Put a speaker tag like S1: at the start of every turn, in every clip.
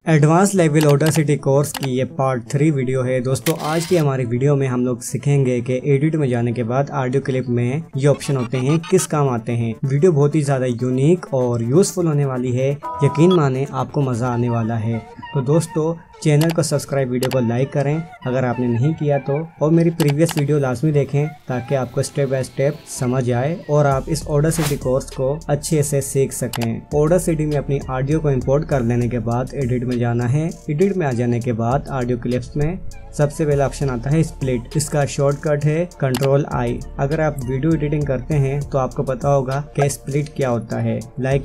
S1: Advance level Audacity course की ये part 3 video है। दोस्तों आज की हमारी वीडियो में हम लोग सीखेंगे कि एडिट में जाने के बाद ऑडियो क्लिप में ये ऑप्शन होते हैं किस काम आते हैं। वीडियो बहुत ही ज़्यादा यूनिक और यूज़फुल होने वाली है, यकीन माने आपको मज़ा आने वाला है। तो दोस्तों चैनल को सब्सक्राइब, वीडियो को लाइक करें अगर आपने नहीं किया तो, और मेरी प्रीवियस वीडियो लाजमी देखें ताकि आपको स्टेप बाय स्टेप समझ आए और आप इस ऑडासिटी कोर्स को अच्छे से सीख सकें। ऑडासिटी में अपनी ऑडियो को इंपोर्ट कर लेने के बाद एडिट में जाना है। एडिट में आ जाने के बाद ऑडियो क्लिप्स में सबसे पहला ऑप्शन आता है स्प्लिट। इसका शॉर्टकट है Ctrl+I। अगर आप वीडियो एडिटिंग करते हैं तो आपको पता होगा कि स्प्लिट क्या होता है।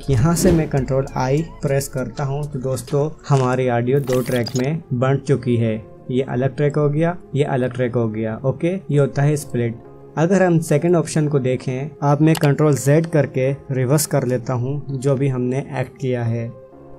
S1: यहाँ से मैं Ctrl+I प्रेस करता हूं तो दोस्तों हमारी ऑडियो 2 ट्रैक में बंट चुकी है। ये अलग ट्रैक हो गया, ये अलग ट्रैक हो गया। ओके, ये होता है स्प्लिट। अगर हम सेकंड ऑप्शन को देखें, आप मैं Ctrl+Z करके रिवर्स कर लेता हूं जो भी हमने एक्ट किया है।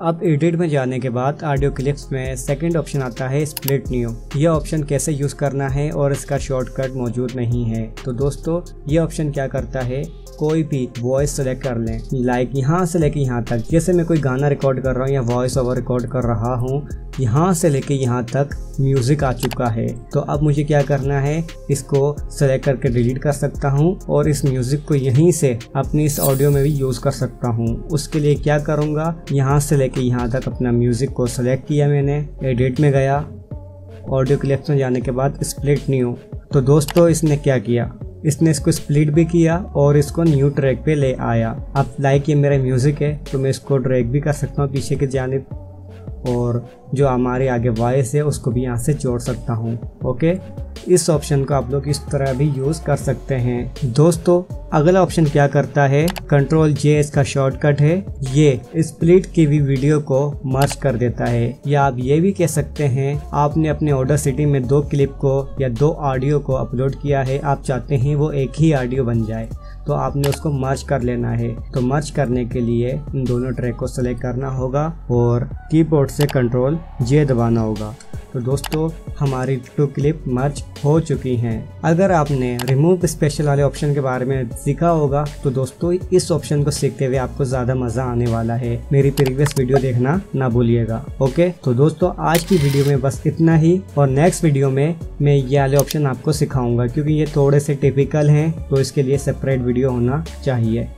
S1: अब एडिट में जाने के बाद ऑडियो क्लिप्स में सेकंड ऑप्शन आता है स्प्लिट न्यू। यह ऑप्शन कैसे यूज़ करना है और इसका शॉर्टकट मौजूद नहीं है। तो दोस्तों ये ऑप्शन क्या करता है, कोई भी वॉइस सेलेक्ट कर लें, यहाँ से लेके यहाँ तक। जैसे मैं कोई गाना रिकॉर्ड कर रहा हूँ या वॉइस ओवर रिकॉर्ड कर रहा हूँ, यहाँ से लेके यहाँ तक म्यूजिक आ चुका है। तो अब मुझे क्या करना है, इसको सेलेक्ट करके डिलीट कर सकता हूँ और इस म्यूजिक को यहीं से अपनी इस ऑडियो में भी यूज़ कर सकता हूँ। उसके लिए क्या करूँगा, यहाँ से लेके यहाँ तक अपना म्यूजिक को सेलेक्ट किया मैंने, एडिट में गया, ऑडियो क्लिप्स में जाने के बाद स्प्लिट न्यू। तो दोस्तों इसने क्या किया, इसने इसको स्प्लिट भी किया और इसको न्यू ट्रैक पे ले आया। अब ये मेरा म्यूजिक है तो मैं इसको ड्रैग भी कर सकता हूँ पीछे की जानिब, और जो हमारे आगे वॉइस है उसको भी यहाँ से जोड़ सकता हूँ। ओके, इस ऑप्शन को आप लोग इस तरह भी यूज़ कर सकते हैं। दोस्तों अगला ऑप्शन क्या करता है, Ctrl+J इसका शॉर्टकट है। ये स्प्लिट की भी वीडियो को मर्ज कर देता है, या आप ये भी कह सकते हैं आपने अपने ऑडासिटी में 2 क्लिप को या 2 ऑडियो को अपलोड किया है, आप चाहते हैं वो एक ही ऑडियो बन जाए तो आपने उसको मर्ज कर लेना है। तो मर्ज करने के लिए इन दोनों ट्रैक को सेलेक्ट करना होगा और कीबोर्ड से Ctrl+J दबाना होगा। तो दोस्तों हमारी 2 क्लिप मर्ज हो चुकी हैं। अगर आपने रिमूव स्पेशल वाले ऑप्शन के बारे में सीखा होगा तो दोस्तों इस ऑप्शन को सीखते हुए आपको ज़्यादा मज़ा आने वाला है। मेरी प्रीवियस वीडियो देखना ना भूलिएगा। ओके, तो दोस्तों आज की वीडियो में बस इतना ही, और नेक्स्ट वीडियो में मैं ये वाले ऑप्शन आपको सिखाऊंगा क्योंकि ये थोड़े से टिपिकल हैं तो इसके लिए सेपरेट वीडियो होना चाहिए।